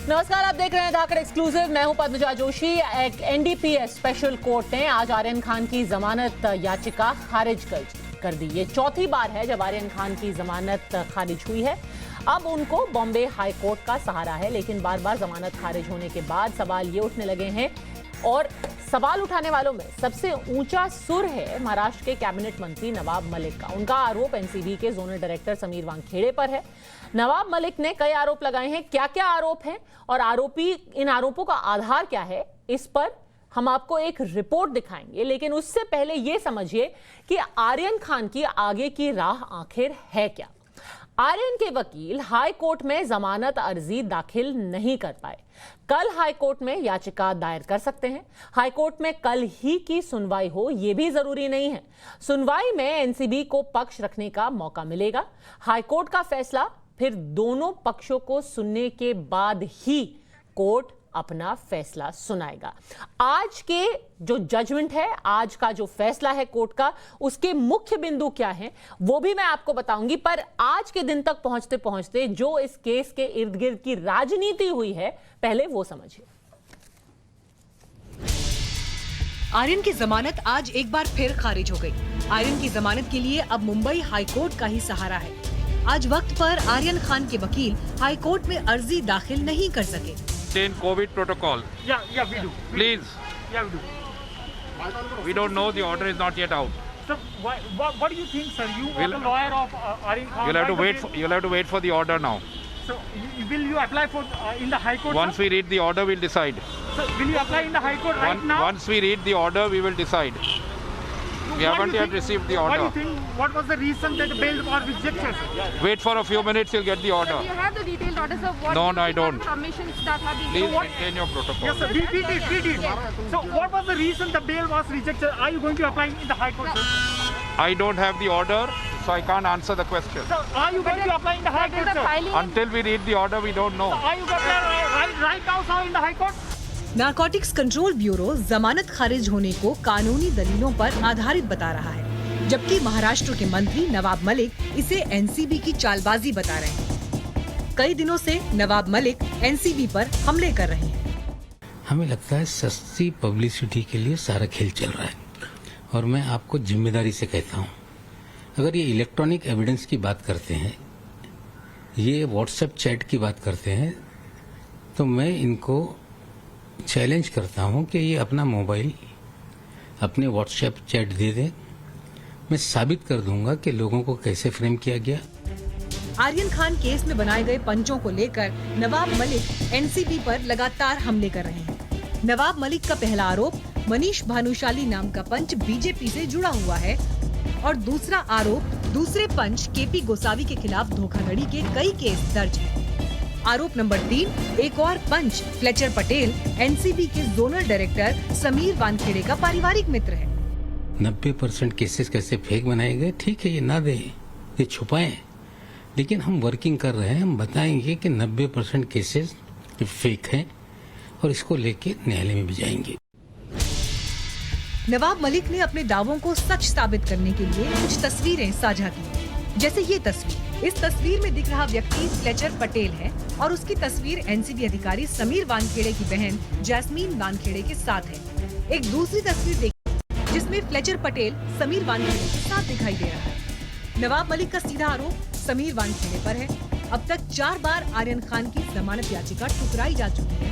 नमस्कार, आप देख रहे हैं धाकड़ एक्सक्लूसिव। मैं हूं पद्मजा जोशी। एक एनडीपीएस स्पेशल कोर्ट ने आज आर्यन खान की जमानत याचिका खारिज कर दी। ये चौथी बार है जब आर्यन खान की जमानत खारिज हुई है। अब उनको बॉम्बे हाई कोर्ट का सहारा है, लेकिन बार बार जमानत खारिज होने के बाद सवाल ये उठने लगे हैं और सवाल उठाने वालों में सबसे ऊंचा सुर है महाराष्ट्र के कैबिनेट मंत्री नवाब मलिक का। उनका आरोप एनसीबी के जोनल डायरेक्टर समीर वानखेड़े पर है। नवाब मलिक ने कई आरोप लगाए हैं। क्या क्या आरोप हैं और इन आरोपों का आधार क्या है, इस पर हम आपको एक रिपोर्ट दिखाएंगे। लेकिन उससे पहले यह समझिए कि आर्यन खान की आगे की राह आखिर है क्या। आर्यन के वकील हाई कोर्ट में जमानत अर्जी दाखिल नहीं कर पाए। कल हाई कोर्ट में याचिका दायर कर सकते हैं। हाई कोर्ट में कल ही की सुनवाई हो यह भी जरूरी नहीं है। सुनवाई में एनसीबी को पक्ष रखने का मौका मिलेगा। हाई कोर्ट का फैसला फिर दोनों पक्षों को सुनने के बाद ही कोर्ट अपना फैसला सुनाएगा। आज के जो जजमेंट है, आज का जो फैसला है कोर्ट का, उसके मुख्य बिंदु क्या हैं वो भी मैं आपको बताऊंगी। पर आज के दिन तक पहुंचते पहुंचते जो इस केस के इर्द गिर्द की राजनीति हुई है, पहले वो समझिए। आर्यन की जमानत आज एक बार फिर खारिज हो गई। आर्यन की जमानत के लिए अब मुंबई हाई कोर्ट का ही सहारा है। आज वक्त पर आर्यन खान के वकील हाई कोर्ट में अर्जी दाखिल नहीं कर सके। COVID protocol. Yeah, we do. Please. Yeah, we do. We don't know, the order is not yet out. So, what do you think, sir? You are We'll- the lawyer of Aryan Khan. You'll have to right? wait. You'll have to wait for the order now. So, will you apply for in the High Court? Once sir? we read the order, we'll decide. So, will you apply in the High Court right now? Once we read the order, we will decide. We What haven't do you yet think- received the What order. do you think? What was the reason that the bail was rejected? Wait for a few minutes, you'll get the order. Do you have the detailed orders of what No, you no, I think are don't. the submissions that have been Please what- maintain your protocol. Yes, sir. We did. So, what was the reason the bail was rejected? Are you going to apply in the High Court, sir? I don't have the order, so I can't answer the question. So, are you going to apply in the High That is Court, the sir? filing. Until we read the order, we don't know. Are you going to apply right now, sir, in the High Court? Narcotics control bureau जमानत खारिज होने को कानूनी दलीलों पर आधारित बता रहा है, जबकि महाराष्ट्र के मंत्री नवाब मलिक इसे एनसीबी की चालबाजी बता रहे हैं। कई दिनों से नवाब मलिक एनसीबी पर हमले कर रहे हैं। हमें लगता है सस्ती पब्लिसिटी के लिए सारा खेल चल रहा है, और मैं आपको जिम्मेदारी से कहता हूँ, अगर ये इलेक्ट्रॉनिक एविडेंस की बात करते हैं, ये व्हाट्सएप चैट की बात करते हैं, तो मैं इनको चैलेंज करता हूँ कि ये अपना मोबाइल अपने व्हाट्सएप चैट दे दें। मैं साबित कर दूंगा कि लोगों को कैसे फ्रेम किया गया। आर्यन खान केस में बनाए गए पंचों को लेकर नवाब मलिक एनसीबी पर लगातार हमले कर रहे हैं। नवाब मलिक का पहला आरोप मनीष भानुशाली नाम का पंच बीजेपी से जुड़ा हुआ है, और दूसरा आरोप दूसरे पंच केपी गोसावी के खिलाफ धोखाधड़ी के कई केस दर्ज हैं। आरोप नंबर 3, एक और पंच फ्लेचर पटेल एनसीबी के जोनल डायरेक्टर समीर वानखेड़े का पारिवारिक मित्र है। 90% केसेस कैसे फेक बनाए गए, ठीक है, ये ना दें, ये छुपाएं, लेकिन हम वर्किंग कर रहे हैं। हम बताएंगे कि 90% केसेस फेक हैं और इसको लेके न्यायालय में भी जाएंगे। नवाब मलिक ने अपने दावों को सच साबित करने के लिए कुछ तस्वीरें साझा की, जैसे ये तस्वीर। इस तस्वीर में दिख रहा व्यक्ति फ्लेचर पटेल है और उसकी तस्वीर एनसीबी अधिकारी समीर वानखेड़े की बहन जैस्मीन वानखेड़े के साथ है। एक दूसरी तस्वीर देखिए जिसमें फ्लेचर पटेल समीर वानखेड़े के साथ दिखाई दे रहा है। नवाब मलिक का सीधा आरोप समीर वानखेड़े पर है। अब तक 4 बार आर्यन खान की जमानत याचिका ठुकराई जा चुकी है।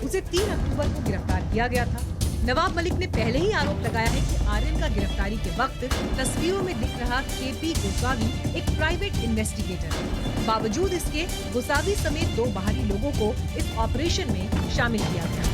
उसे 3 अक्टूबर को गिरफ्तार किया गया था। नवाब मलिक ने पहले ही आरोप लगाया है कि आर्यन का गिरफ्तारी के वक्त तस्वीरों में दिख रहा केपी गोसावी एक प्राइवेट इन्वेस्टिगेटर है। बावजूद इसके गोसावी समेत 2 बाहरी लोगों को इस ऑपरेशन में शामिल किया गया।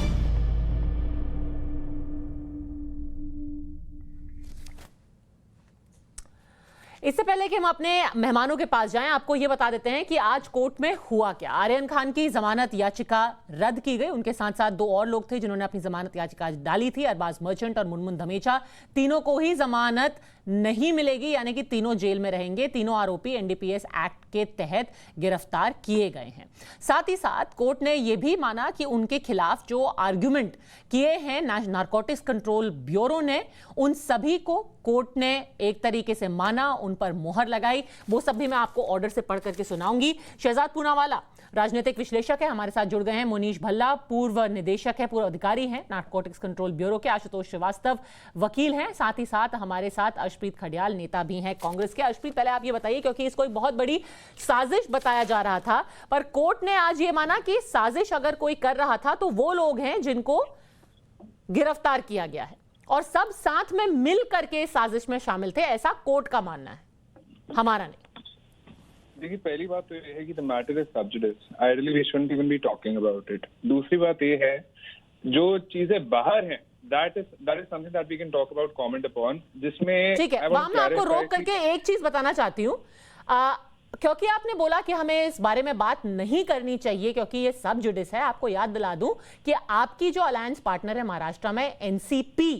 इससे पहले कि हम अपने मेहमानों के पास जाएं, आपको ये बता देते हैं कि आज कोर्ट में हुआ क्या। आर्यन खान की जमानत याचिका रद्द की गई। उनके साथ साथ 2 और लोग थे जिन्होंने अपनी जमानत याचिका डाली थी, अरबाज मर्चेंट और मुनमुन धमेचा। तीनों को ही जमानत नहीं मिलेगी, यानी कि तीनों जेल में रहेंगे। तीनों आरोपी एनडीपीएस एक्ट के तहत गिरफ्तार किए गए हैं। साथ ही साथ कोर्ट ने यह भी माना कि उनके खिलाफ जो आर्गुमेंट किए हैं नारकोटिक्स कंट्रोल ब्यूरो ने, उन सभी को कोर्ट ने एक तरीके से माना, उन पर मोहर लगाई, वो सब भी मैं आपको ऑर्डर से पढ़ करके सुनाऊंगी। शहजाद पूनावाला राजनीतिक विश्लेषक है, हमारे साथ जुड़ गए हैं। मुनीश भल्ला पूर्व निदेशक है, पूर्व अधिकारी हैं नारकोटिक्स कंट्रोल ब्यूरो के। आशुतोष श्रीवास्तव वकील हैं, साथ ही साथ हमारे साथ अर्शप्रीत खडियाल नेता भी हैं कांग्रेस के। अर्शप्रीत, पहले आप ये बताइए, क्योंकि इसको एक बहुत बड़ी साजिश बताया जा रहा था, पर कोर्ट ने आज ये माना कि साजिश अगर कोई कर रहा था तो वो लोग हैं जिनको गिरफ्तार किया गया है और सब साथ में मिल करके साजिश में शामिल थे, ऐसा कोर्ट का मानना है, हमारा नहीं। देखिए, पहली बात तो ये है कि the matter is sub judice, ideally we shouldn't even be talking about it. दूसरी बात ये है, जो चीजें बाहर हैं that is something that we can talk about, comment upon, जिसमें ठीक है। वहां मैं आपको रोक करके एक चीज बताना चाहती हूँ, क्योंकि आपने बोला कि हमें इस बारे में बात नहीं करनी चाहिए क्योंकि ये सब जुडिस है। आपको याद दिला दूं कि आपकी जो अलायंस पार्टनर है महाराष्ट्र में, एनसीपी,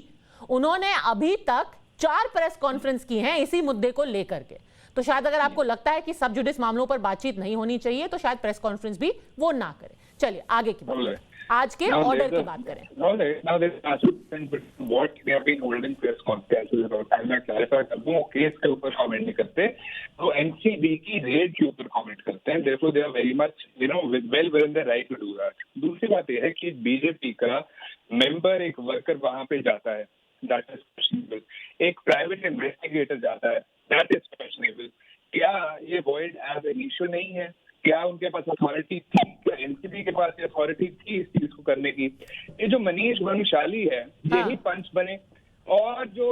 उन्होंने अभी तक 4 प्रेस कॉन्फ्रेंस की हैं इसी मुद्दे को लेकर के। तो शायद अगर आपको लगता है कि सब जुडिस मामलों पर बातचीत नहीं होनी चाहिए तो शायद प्रेस कॉन्फ्रेंस भी वो ना करें। चलिए आगे की बात, आज के ऑर्डर की बात करें। Now there is a difference between what we have been holding press conferences about. मैं क्लैरिफाई कर दूं, केस के ऊपर कमेंट नहीं करते, तो एनसीबी की रेड के ऊपर कमेंट करते हैं। Therefore they are very much, well within their right to do that. दूसरी बात यह है कि बीजेपी का मेंबर, एक वर्कर वहां पे जाता है, that is questionable. एक प्राइवेट इन्वेस्टिगेटर जाता है, that is questionable. क्या ये void as an issue नहीं है? क्या उनके पास अथॉरिटी थी? क्या एनसीबी के पास अथॉरिटी थी इस चीज को करने की? ये जो मनीष भानुशाली है, यही पंच बने, और जो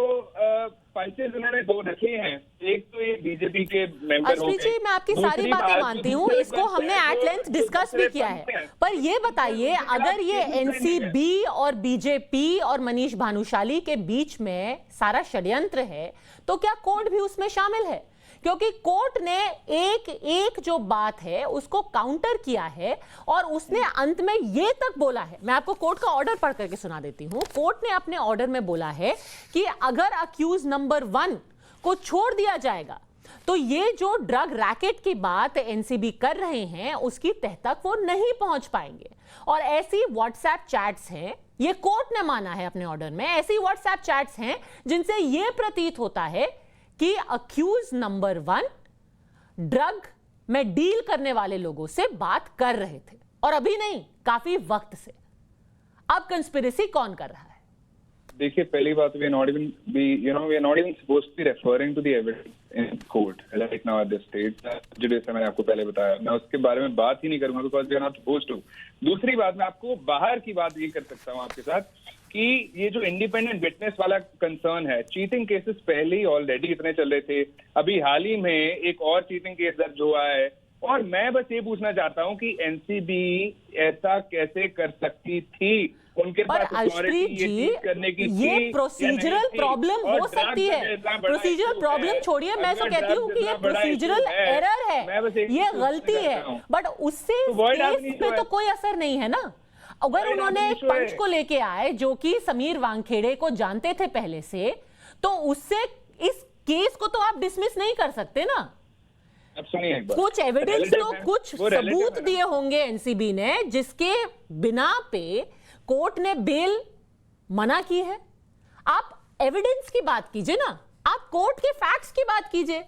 पंचेस उन्होंने 2 रखे हैं, एक तो ये बीजेपी के मेंबर हो गए। मैं आपकी सारी बातें मानती हूँ, इसको हमने एट लेंथ डिस्कस भी किया है, पर ये बताइए, अगर ये एनसीबी और बीजेपी और मनीष भानुशाली के बीच में सारा षड्यंत्र है तो क्या कोर्ट भी उसमें शामिल है? क्योंकि कोर्ट ने एक जो बात है उसको काउंटर किया है और उसने अंत में ये तक बोला है, मैं आपको कोर्ट का ऑर्डर पढ़ करके सुना देती हूं। कोर्ट ने अपने ऑर्डर में बोला है कि अगर अक्यूज नंबर 1 को छोड़ दिया जाएगा तो ये जो ड्रग रैकेट की बात एनसीबी कर रहे हैं उसकी तह तक वो नहीं पहुंच पाएंगे। और ऐसी व्हाट्सएप चैट्स हैं, ये कोर्ट ने माना है अपने ऑर्डर में, ऐसी व्हाट्सएप चैट्स हैं जिनसे ये प्रतीत होता है कि अक्यूज नंबर 1 ड्रग में डील करने वाले लोगों से बात कर रहे थे, और अभी नहीं, काफी वक्त से। अब कंस्पिरेसी कौन कर रहा है? देखिए, पहली बात, we are not even supposed to be referring to the evidence in court right now at this stage. जैसे मैंने आपको पहले बताया, मैं उसके बारे में बात ही नहीं करूंगा because we are not supposed to. दूसरी बात, मैं आपको बाहर की बात ये कर सकता हूँ आपके साथ कि ये जो इंडिपेंडेंट विटनेस वाला कंसर्न है, चीटिंग केसेस पहले ही ऑलरेडी इतने चल रहे थे, अभी हाल ही में एक और चीटिंग केस दर्ज हुआ है, और मैं बस ये पूछना चाहता हूं कि एनसीबी ऐसा कैसे कर सकती थी? उनके पास अथॉरिटी ये करने की थी? ये प्रोसीजरल प्रॉब्लम हो सकती है। प्रोसीजरल प्रॉब्लम छोड़िए, मैं तो कहती हूँ कि ये प्रोसीजरल एरर है, ये गलती है, बट उससे केस पे तो कोई असर नहीं है ना। अगर उन्होंने पंच को लेके आए जो कि समीर वानखेड़े को जानते थे पहले से, तो उससे इस केस को तो आप डिसमिस नहीं कर सकते ना। अब सुनिए एक बात, कुछ एविडेंस तो, कुछ सबूत दिए होंगे एनसीबी ने जिसके बिना पे कोर्ट ने बेल मना की है। आप एविडेंस की बात कीजिए ना, आप कोर्ट के फैक्ट्स की बात कीजिए।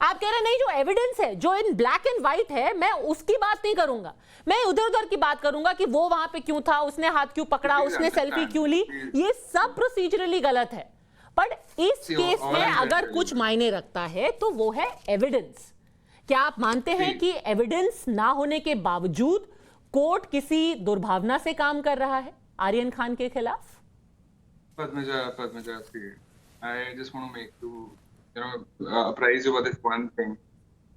आप कह रहे नहीं, जो एविडेंस है, जो इन ब्लैक एंड व्हाइट है, मैं उसकी बात नहीं करूंगा, मैं उधर उधर की बात करूंगा कि वो वहां पे क्यों था, उसने हाथ क्यों पकड़ा, उसने सेल्फी क्यों ली। ये सब प्रोसीजरली गलत है, बट इस केस में अगर कुछ मायने रखता है तो वो है एविडेंस। क्या आप मानते हैं कि एविडेंस ना होने के बावजूद कोर्ट किसी दुर्भावना से काम कर रहा है आर्यन खान के खिलाफ? Padmaja, I just want to make apprise you about this one thing.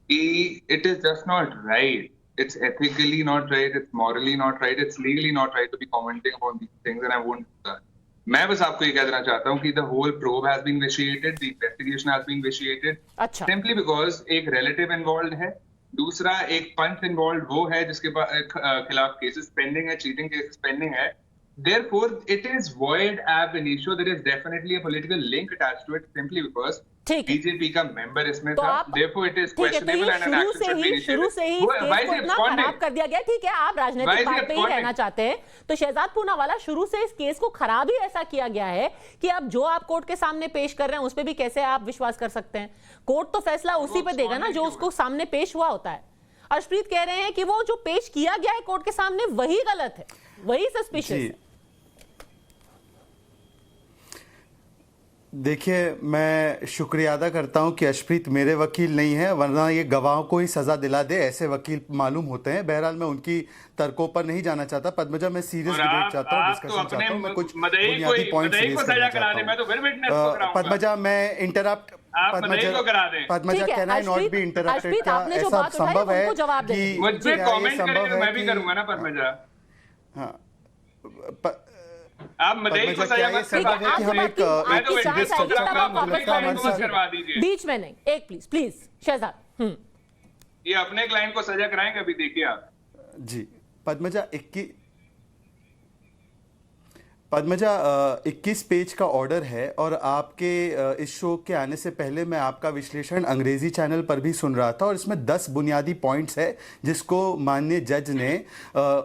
It is just not right. It's ethically not right. It's morally not right. It's legally not right to be commenting upon these things, and I won't do that. मैं बस आपको ये कह देना चाहता हूँ कि the whole probe has been vitiated, the investigation has been vitiated, simply because एक relative involved है, दूसरा एक पंच involved वो है जिसके खिलाफ केसेस पेंडिंग है, चीटिंग केसेस पेंडिंग है, Therefore, it is void ab initio. There is definitely a political link attached to it simply because ठीक है। बीजेपी का मेंबर इसमें तो था. आप Therefore, it is ठीक है, तो questionable ये and an action should be initiated. शुरू से ही Why केस is को he इतना absconding? खराब कर दिया गया। ठीक है, आप Why राजनीतिक is he बात पे ही absconding? रहना चाहते हैं, तो शहजाद पूनावाला शुरू से इस केस को खराब ही ऐसा किया गया है कि अब जो आप कोर्ट के सामने पेश कर रहे हैं उस पर भी कैसे आप विश्वास कर सकते हैं। कोर्ट तो फैसला उसी पे देगा ना जो उसको सामने पेश हुआ होता है। अर्शप्रीत कह रहे हैं कि वो जो पेश किया गया है कोर्ट के सामने वही गलत है, वही सस्पिशियस है। देखिए, मैं शुक्रिया अदा करता हूं कि अर्शप्रीत मेरे वकील नहीं है, वरना ये गवाहों को ही सजा दिला दे, ऐसे वकील मालूम होते हैं। बहरहाल मैं उनकी तर्कों पर नहीं जाना चाहता। पद्मजा, मैं सीरियस डिबेट चाहता हूं, डिस्कशन चाहता हूं, मैं कुछ बुनियादी पॉइंट्स रेज करना चाहता हूं। पद्मजा, मैं interrupt Padmaja, can I not be interrupted? क्या ऐसा संभव है कि मुझ पे कमेंट करेंगे, मैं भी करूंगा ना पद्मजा। हाँ, आप मदई को सजा मत करवा कि हम एक करवा दीजिए। बीच में नहीं, एक प्लीज शहजाद। ये अपने क्लाइंट को सजा कराएंगे, अभी देखिए आप। जी पद्मजा, 21 पेज का ऑर्डर है और आपके इस शो के आने से पहले मैं आपका विश्लेषण अंग्रेजी चैनल पर भी सुन रहा था और इसमें 10 बुनियादी पॉइंट्स है जिसको माननीय जज ने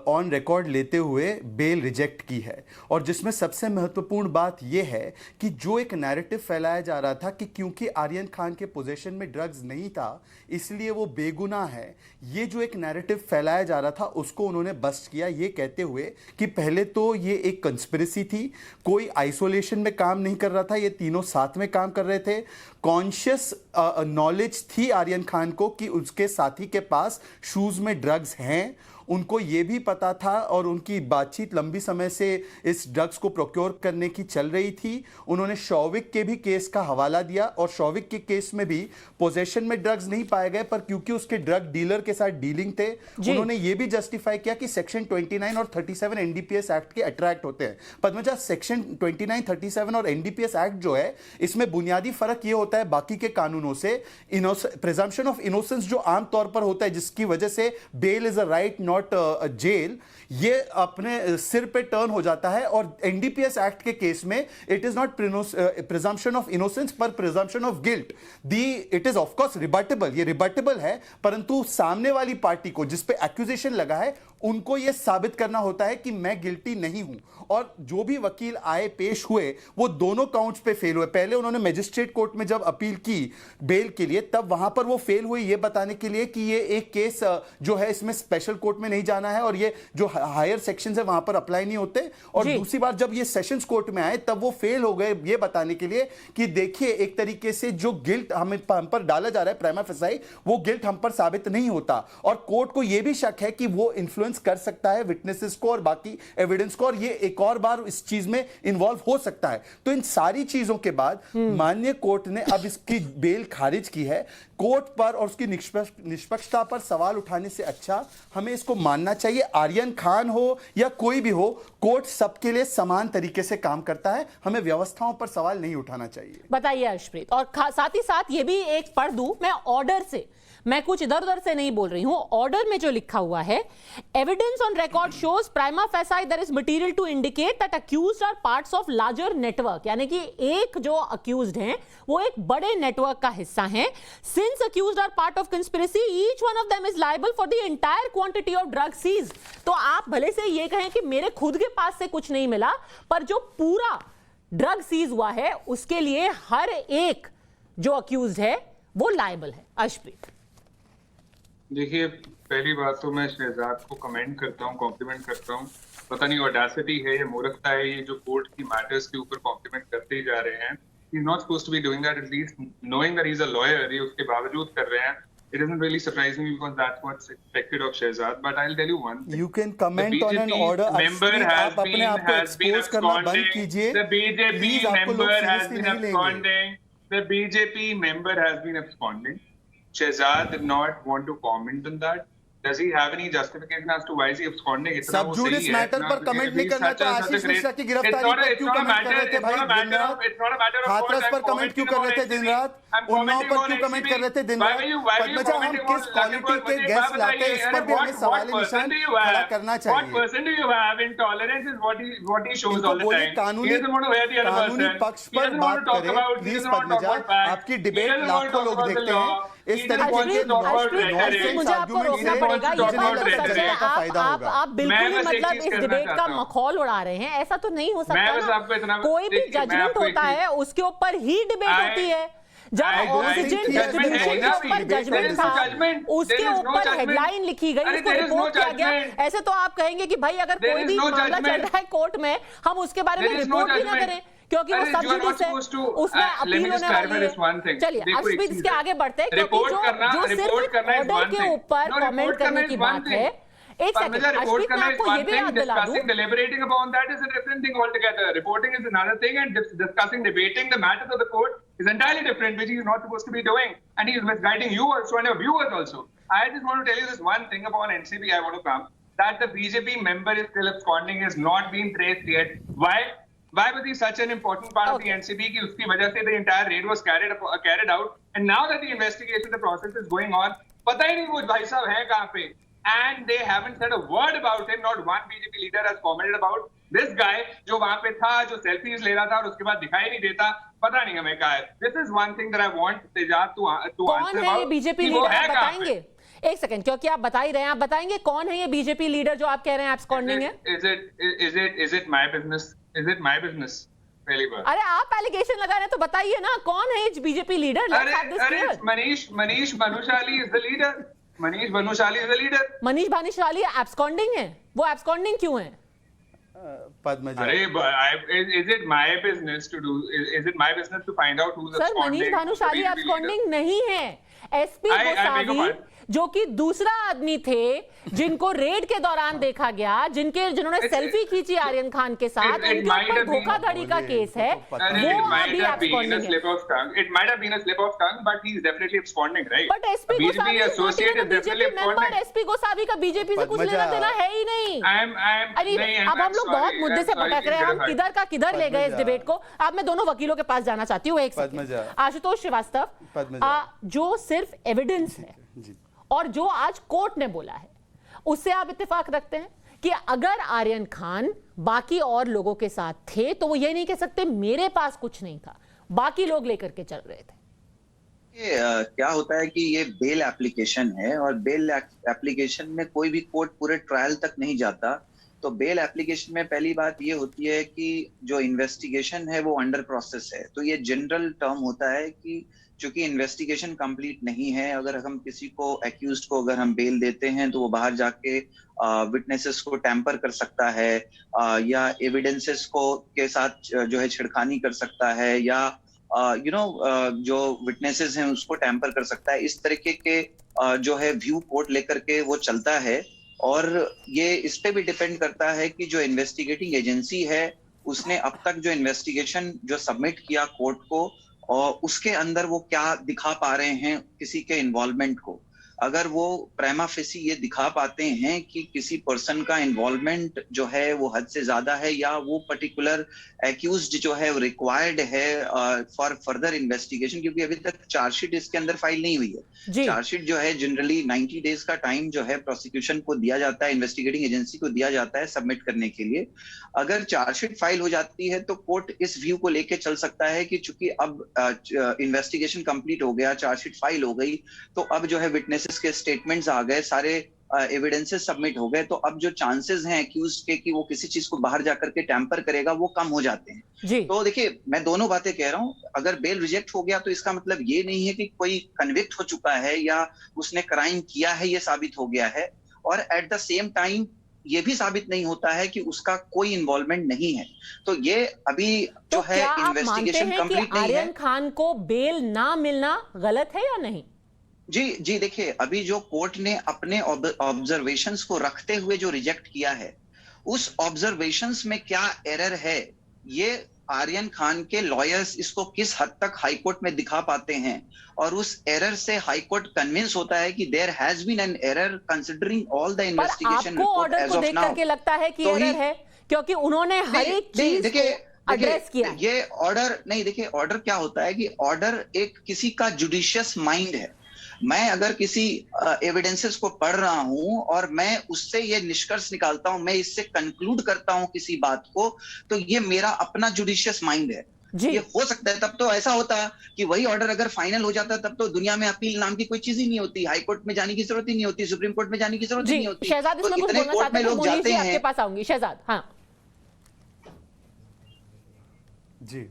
ऑन रिकॉर्ड लेते हुए बेल रिजेक्ट की है। और जिसमें सबसे महत्वपूर्ण बात यह है कि जो एक नैरेटिव फैलाया जा रहा था कि क्योंकि आर्यन खान के पोजेशन में ड्रग्स नहीं था इसलिए वो बेगुनाह है, ये जो एक नैरेटिव फैलाया जा रहा था उसको उन्होंने बस्ट किया, ये कहते हुए कि पहले तो ये एक कंस्पिरेसी थी, कोई आइसोलेशन में काम नहीं कर रहा था, ये तीनों साथ में काम कर रहे थे। कॉन्शियस नॉलेज थी आर्यन खान को कि उसके साथी के पास शूज में ड्रग्स हैं, उनको ये भी पता था और उनकी बातचीत लंबी समय से इस ड्रग्स को प्रोक्योर करने की चल रही थी। उन्होंने शौविक के भी केस का हवाला दिया और शौविक के केस में भी पोजेशन में ड्रग्स नहीं पाए गए, पर क्योंकि उसके ड्रग डीलर के साथ डीलिंग थे उन्होंने ये भी जस्टिफाई किया कि सेक्शन 29 और 37 एनडीपीएस एक्ट के अट्रैक्ट होते हैं। पद्मजा, सेक्शन 29, 37 और एनडीपीएस एक्ट जो है इसमें बुनियादी फर्क ये होता है बाकी के कानूनों से, प्रिजम्पशन ऑफ इनोसेंस जो आमतौर पर होता है जिसकी वजह से bail is a right not jail, ये अपने सिर पे टर्न हो जाता है। और एनडीपीएस एक्ट के केस में it is not presumption of innocence पर presumption of guilt. It is of course rebuttable, ये रिबटेबल है, परंतु सामने वाली पार्टी को जिस पे एक्यूजेशन लगा है उनको यह साबित करना होता है कि मैं गिल्टी नहीं हूं। और जो भी वकील आए पेश हुए वो दोनों काउंट्स पे फेल हुए। पहले उन्होंने मजिस्ट्रेट कोर्ट में जब अपील की बेल के लिए तब वहां पर वो फेल हुए ये बताने के लिए कि ये एक केस जो है इसमें स्पेशल कोर्ट में नहीं जाना है और ये जो हायर सेक्शंस है वहां पर अप्लाई नहीं होते। और दूसरी बार जब ये सेशंस कोर्ट में आए तब वो फेल हो गए ये बताने के लिए कि देखिए एक तरीके से जो गिल्ट हम पर डाला जा रहा है प्राइमा फेसाई, वो गिल्ट हम पर साबित नहीं होता। और कोर्ट को यह भी शक है कि वो इन्फ्लुएंस कर सकता है विटनेसेस को और बाकी एविडेंस को, और ये एक और बार इस चीज में इन्वॉल्व हो सकता है। तो इन सारी चीजों के बाद माननीय कोर्ट ने अब इसकी बेल खारिज की है। कोर्ट पर और उसकी निष्पक्षता पर सवाल उठाने से अच्छा हमें इसको मानना चाहिए, आर्यन खान हो या कोई भी हो, कोर्ट सबके लिए समान तरीके से काम करता है, हमें व्यवस्थाओं पर सवाल नहीं उठाना चाहिए। बताइए अर्शप्रीत, और साथ ही साथ ये भी एक पढ़ दूं मैं ऑर्डर से, मैं कुछ इधर उधर से नहीं बोल रही हूं, ऑर्डर में जो लिखा हुआ है, evidence on record shows prima facie there is material to indicate that accused are parts of larger network, यानी कि एक जो अक्यूज्ड हैं वो एक बड़े नेटवर्क का हिस्सा हैं। Since accused are part of conspiracy each one of them is liable for the entire quantity of drug seize. तो आप भले से ये कहें कि मेरे खुद के पास से कुछ नहीं मिला, पर जो पूरा ड्रग सीज हुआ है उसके लिए हर एक जो अक्यूज्ड है वो लायबल है। अर्शप्रीत, देखिए, पहली बात तो मैं शहजाद को कमेंट करता हूँ, कॉम्प्लीमेंट करता हूँ। पता नहीं ऑडेसिटी है या मूर्खता है, ये जो कोर्ट की मैटर्स के ऊपर कॉम्प्लीमेंट करते ही जा रहे हैं। He is not supposed to be doing that, at least knowing that he is a lawyer, ये उसके बावजूद कर रहे हैं। It doesn't really surprise me because that's what's expected of Shehzad. But I'll tell you one thing. You can comment on an order. Member has been absconding. The BJP member has been absconding. The BJP member has been absconding. Shehzad did not want to comment on that. Does he have any justification as to why is he absconding? इतना वो सब सही जुडिस है, matter इतना- पर comment नहीं he's करना such तो a- such a Ashish great- Mishra की It's गिरफ्तारी not a- पर it's क्यों not a कमेंट कर matter- रहे थे it's भाई not a दिन matter रात? of- it's not a matter of Hathras what पर I'm कमेंट क्यों commenting कर रहे थे about दिन NCB. रात? I'm उन्नाव commenting पर on क्यों कमेंट NCB. कर रहे थे दिन Why रात? were you पद्मजा, हम commenting किस on क्वालिटी के मुझे एक गेस्ट बात लाते हैं बताइए, इस पर भी what हमें सवाल person निशान do you खड़ा have? करना What चाहिए। person do you have? Intolerance is what he shows इनको all the बोलिए time. He doesn't want to hear the other कानूनी person. पक्ष He पर doesn't want बात to talk करें about- he please doesn't want to talk Padmaja. about facts. आपकी He debate doesn't want to लाखों talk लोग about the देखते law. हैं इस He तरीके doesn't want के to talk about Harshpreet, rhetoric. मुझे आपको argument रोकना से पड़ेगा। ये talk बात about तो सच है। rhetoric का फायदा आप होगा। बिल्कुल मैं ही बस एक मतलब चीज इस कहना डिबेट का चाहता हूं। मखौल उड़ा रहे हैं। ऐसा तो नहीं हो मैं सकता बस आपको ना। इतना- कोई भी देखिए, मैं जजमेंट आपको एक होता चीज- है उसके ऊपर ही डिबेट होती है। जब I do- I oxygen think judgment है डिस्ट्रीब्यूशन ना के ऊपर अभी। There जजमेंट is no था, judgment. उसके There is no ऊपर judgment. हेडलाइन लिखी गई, अरे उसको there is no रिपोर्ट किया गया। judgment. ऐसे तो आप कहेंगे कि भाई अगर There कोई is भी no मामला चल judgment. रहा है कोर्ट में, हम उसके बारे में There is no रिपोर्ट भी ना judgment. करें क्योंकि वो अरे, सब you are not जुडिस है, supposed to- उसमें let अपील me just होने clarify वाली this one है। thing. चलिए देखो, एक अर्शप्रीत, चीज इसके है। आगे बढ़ते हैं क्योंकि रिपोर्ट करना जो सिर्फ is ऑर्डर one के thing. ऊपर No, कमेंट report करने करना की is one बात thing. है। एक सेकंड Parmeja, report अर्शप्रीत, मैं करना is आपको ये one भी thing. याद दिला दूं। Discussing, deliberating upon that is a different thing altogether. Reporting is another thing, and discussing, debating the matters of the court is entirely different, which he is not supposed to be doing. And he is misguiding you also and your viewers also. I just want to tell you this one thing upon NCB. I want to come that the BJP member is still absconding, is not being traced yet. Why? Why was he such an important part of the NCB कि उसकी वजह से the entire raid was carried out, and now that the investigation, the process is going on, पता ही नहीं वो भाई साहब हैं कहाँ पे, and they haven't said a word about him. Not one BJP leader has commented about this guy जो वहाँ पे था, जो selfies ले रहा था और उसके बाद दिखाई नहीं देता, पता नहीं हमें कहाँ है. This is one thing that I want Tejaat to कौन answer है ये about, बीजेपी कि वो लीडर, है आप कहाँ पे? बताएंगे? एक सेकंड, क्योंकि आप बता ही रहे हैं, आप बताएंगे कौन है ये बीजेपी लीडर जो आप कह रहे हैं एब्सकॉन्डिंग है? Is it my business? Is it my business? पहली बार. अरे आप एलिगेशन लगा रहे हैं तो बताइए ना कौन है ये BJP leader? Let's have this अरे clear. Manish Bhanushali is the leader. Manish Bhanushali is the leader. Manish Bhanushali absconding है, वो एब्सकॉन्डिंग क्यों है? पद्मजा, अरे is it my business to do? Is it my business to find out who's sir absconding? Manish Bhanushali the BJP leader? Absconding नहीं है। SP I beg your Gosavi pardon. जो कि दूसरा आदमी थे जिनको रेड के दौरान देखा गया, जिन्होंने सेल्फी खींची आर्यन खान के साथ, it उनके might ऊपर have been- धोखाधड़ी का केस है, अरे, वो it might अभी have been a एब्सकॉन्डिंग है। slip of tongue. It might have been a slip of tongue, but he's definitely absconding, right? But SP BJP Gosavi associate is definitely BJP member, absconding. SP Gosavi का BJP से कुछ पद्मजा, लेना देना है ही नहीं। अरे नहीं, अब हम लोग बहुत मुद्दे से भटक रहे हैं, हम किधर का किधर ले गए इस पद्मजा। डिबेट को। अब मैं दोनों वकीलों के पास जाना चाहती हूँ। एक पद्मजा। सेकंड, आशुतोष श्रीवास्तव, पद्मजा। जो सिर्फ एविडेंस है और जो आज कोर्ट ने बोला है, उससे आप इत्तेफाक रखते हैं कि अगर आर्यन खान बाकी और लोगों के साथ थे तो वो ये नहीं कह सकते मेरे पास कुछ नहीं था, बाकी लोग लेकर के चल रहे थे। क्या होता है कि ये बेल एप्लीकेशन है और बेल एप्लीकेशन में कोई भी कोर्ट पूरे ट्रायल तक नहीं जाता। तो बेल एप्लीकेशन में पहली बात ये होती है कि जो इन्वेस्टिगेशन है वो अंडर प्रोसेस है। तो ये जनरल टर्म होता है कि चूंकि इन्वेस्टिगेशन कंप्लीट नहीं है, अगर हम किसी को एक्यूज्ड को अगर हम बेल देते हैं तो वो बाहर जाके विटनेसेस को टैंपर कर सकता है या एविडेंसेस को के साथ जो है छिड़खानी कर सकता है या जो विटनेसेस हैं उसको टैंपर कर सकता है। इस तरीके के जो है व्यू कोर्ट लेकर के वो चलता है और ये इस पे भी डिपेंड करता है कि जो इन्वेस्टिगेटिंग एजेंसी है उसने अब तक जो इन्वेस्टिगेशन जो सबमिट किया कोर्ट को और उसके अंदर वो क्या दिखा पा रहे हैं किसी के इन्वॉल्वमेंट को। अगर वो प्राइमा फेसी ये दिखा पाते हैं कि किसी पर्सन का इन्वॉल्वमेंट जो है वो हद से ज्यादा है या वो पर्टिकुलर एक्यूज्ड जो है वो रिक्वायर्ड है फॉर फर्दर इन्वेस्टिगेशन, क्योंकि अभी तक चार्जशीट इसके अंदर फाइल नहीं हुई है। चार्जशीट जो है जनरली 90 डेज का टाइम जो है प्रोसिक्यूशन को दिया जाता है, इन्वेस्टिगेटिंग एजेंसी को दिया जाता है सबमिट करने के लिए। अगर चार्जशीट फाइल हो जाती है तो कोर्ट इस व्यू को लेके चल सकता है कि चूंकि अब इन्वेस्टिगेशन कंप्लीट हो गया, चार्जशीट फाइल हो गई, तो अब जो है विटनेसेस के स्टेटमेंट्स आ गए, सारे एविडेंसेस सबमिट हो गए, तो अब जो चांसेस हैं एक्यूज्ड के कि वो किसी चीज को बाहर जाकर के टैंपर करेगा वो कम हो जाते हैं। तो देखिए मैं दोनों बातें कह रहा हूँ, अगर बेल रिजेक्ट हो गया तो इसका मतलब ये नहीं है कि कोई कन्विक्ट हो चुका है या उसने क्राइम किया है ये साबित हो गया है, और एट द सेम टाइम ये भी साबित नहीं होता है कि उसका कोई इन्वॉल्वमेंट नहीं है। तो ये अभी जो है इन्वेस्टिगेशन कंप्लीट नहीं है। आर्यन खान को बेल ना मिलना गलत है या नहीं? जी देखिए, अभी जो कोर्ट ने अपने ऑब्जर्वेशंस को रखते हुए जो रिजेक्ट किया है, उस ऑब्जर्वेशंस में क्या एरर है ये आर्यन खान के लॉयर्स इसको किस हद तक हाईकोर्ट में दिखा पाते हैं और उस एरर से हाईकोर्ट कन्विंस होता है कि there has been an error considering all the investigation report order को देख करके लगता है कि एरर है, क्योंकि उन्होंने हर एक चीज को एड्रेस किया। ये ऑर्डर नहीं, देखिए ऑर्डर क्या होता है कि ऑर्डर एक किसी का जुडिशियस माइंड है। मैं अगर किसी एविडेंसेस को पढ़ रहा हूं और मैं उससे ये निष्कर्ष निकालता हूं, मैं इससे कंक्लूड करता हूं किसी बात को, तो ये मेरा अपना जुडिशियस माइंड है। ये हो सकता है, तब तो ऐसा होता कि वही ऑर्डर अगर फाइनल हो जाता तब तो दुनिया में अपील नाम की कोई चीज ही नहीं होती, हाई कोर्ट में जाने की जरूरत ही नहीं होती, सुप्रीम कोर्ट में जाने की जरूरत ही नहीं होती। शहजाद इसमें कुछ बोलना चाहते हैं, मोनीश जी आपके पास आऊंगी। शहजाद, हाँ जी,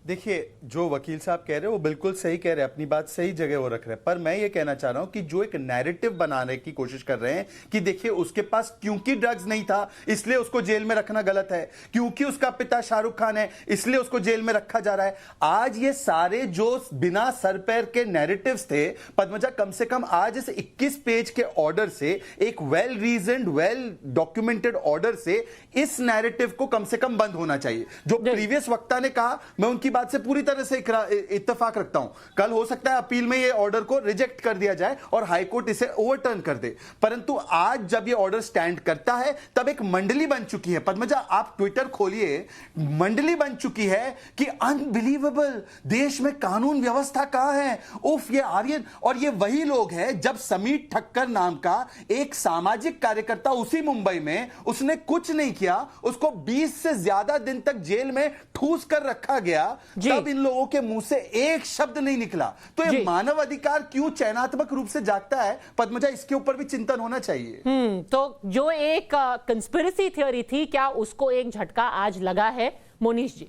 देखिए जो वकील साहब कह रहे हैं वो बिल्कुल सही कह रहे हैं, अपनी बात सही जगह वो रख रहे हैं, पर मैं ये कहना चाह रहा हूं कि जो एक नैरेटिव बनाने की कोशिश कर रहे हैं कि देखिए उसके पास क्योंकि ड्रग्स नहीं था इसलिए उसको जेल में रखना गलत है, क्योंकि उसका पिता शाहरुख खान है इसलिए उसको जेल में रखा जा रहा है। आज ये सारे जो बिना सर पैर के नैरेटिव्स थे पद्मजा, कम से कम आज इस 21 पेज के ऑर्डर से, एक वेल रीजन्ड वेल डॉक्यूमेंटेड ऑर्डर से इस नैरेटिव को कम से कम बंद होना चाहिए। जो प्रीवियस वक्ता ने कहा मैं उनकी बात से पूरी तरह से इत्तेफाक रखता हूं। कल हो सकता है अपील में ये ऑर्डर को रिजेक्ट कर दिया जाए और हाईकोर्ट इसे ओवरटर्न कर दे, परंतु आज जब ये ऑर्डर स्टैंड करता है तब एक मंडली बन चुकी है। पद्मजा आप ट्विटर खोलिए, मंडली बन चुकी है कि अनबिलीवेबल, देश में कानून व्यवस्था कहां है, उफ ये आर्यन। और ये वही लोग हैं जब समीर ठक्कर नाम का एक सामाजिक कार्यकर्ता उसी मुंबई में, उसने कुछ नहीं किया, उसको 20 से ज्यादा दिन तक जेल में ठूस कर रखा गया, तब इन लोगों के मुंह से एक शब्द नहीं निकला। तो ये मानव अधिकार क्यों चयनात्मक रूप से जागता है पद्मजा, इसके ऊपर भी चिंतन होना चाहिए। तो जो एक कंस्पिरेसी थ्योरी थी, क्या उसको एक झटका आज लगा है? मोनीश जी।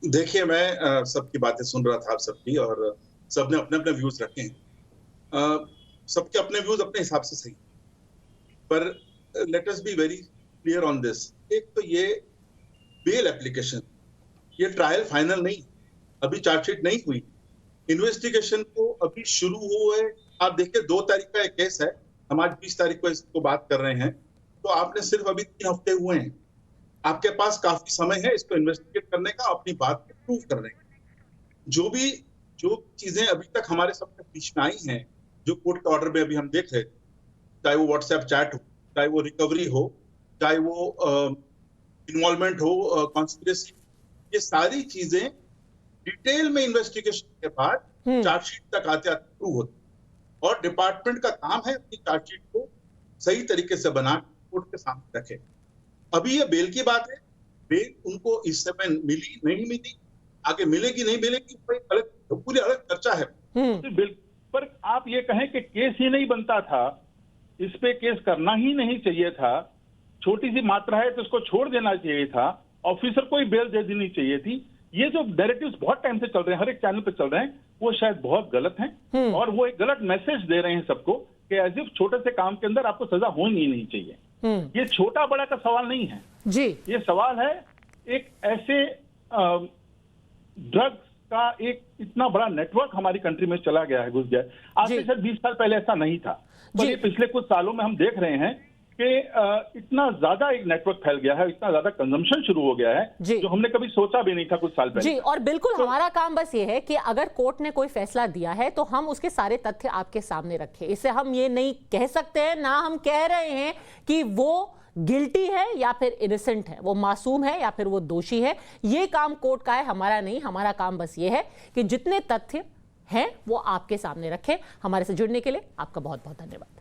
देखिए मैं सबकी बातें सुन रहा था, आप सबकी, और सबने अपने अपने व्यूज रखे हैं। सबके अपने व्यूज अपने हिसाब से सही, पर let us be very clear on this. एक तो ये बेल एप्लीकेशन, ये ट्रायल फाइनल नहीं, अभी चार्जशीट नहीं हुई, इन्वेस्टिगेशन को अभी शुरू हुआ है। आप देखिए 2 तारीख का एक केस है, हम आज 20 तारीख को इसको बात कर रहे हैं, तो आपने सिर्फ अभी 3 हफ्ते हुए हैं, आपके पास काफी समय है इसको इन्वेस्टिगेट करने का, अपनी बात को प्रूव करने का। जो चीजें अभी तक हमारे सबके बीच में आई हैं, जो कोर्ट के ऑर्डर में अभी हम देख रहे, चाहे वो व्हाट्सएप चैट हो, चाहे वो रिकवरी हो, चाहे वो इन्वॉल्वमेंट हो, कॉन्स्पिरेसी, ये सारी चीजें डिटेल में इन्वेस्टिगेशन के बाद चार्जशीट तक आते आते प्रूव होती, और डिपार्टमेंट का काम है अपनी चार्जशीट को सही तरीके से बना कोर्ट के सामने रखे। अभी ये बेल की बात है, बेल उनको इस समय मिली नहीं मिली, आगे मिलेगी नहीं मिलेगी, पूरी अलग चर्चा है। पर आप ये कहें कि केस ही नहीं बनता था, इस पे केस करना ही नहीं चाहिए था, छोटी सी मात्रा है तो उसको छोड़ देना चाहिए था, ऑफिसर को ही बेल दे देनी चाहिए थी। ये जो नैरेटिव्स बहुत टाइम से चल रहे हैं, हर एक चैनल पे चल रहे हैं, वो शायद बहुत गलत हैं, और वो एक गलत मैसेज दे रहे हैं सबको कि एज इफ छोटे से काम के अंदर आपको सजा होनी ही नहीं चाहिए। ये छोटा बड़ा का सवाल नहीं है जी, ये सवाल है एक ऐसे ड्रग्स का एक इतना बड़ा नेटवर्क हमारी कंट्री में चला गया है, घुस गया है। आज से शायद 20 साल पहले ऐसा नहीं था, पर ये पिछले कुछ सालों में हम देख रहे हैं कि इतना ज्यादा एक नेटवर्क फैल गया है, इतना ज्यादा कंजम्पशन शुरू हो गया है, जो हमने कभी सोचा भी नहीं था कुछ साल पहले। जी, और बिल्कुल हमारा काम बस ये है कि अगर कोर्ट ने कोई फैसला दिया है तो हम उसके सारे तथ्य आपके सामने रखें। इससे हम ये नहीं कह सकते हैं, ना हम कह रहे हैं कि वो गिल्टी है या फिर इनोसेंट है, वो मासूम है या फिर वो दोषी है। ये काम कोर्ट का है, हमारा नहीं। हमारा काम बस ये है कि जितने तथ्य हैं वो आपके सामने रखें। हमारे से जुड़ने के लिए आपका बहुत बहुत धन्यवाद।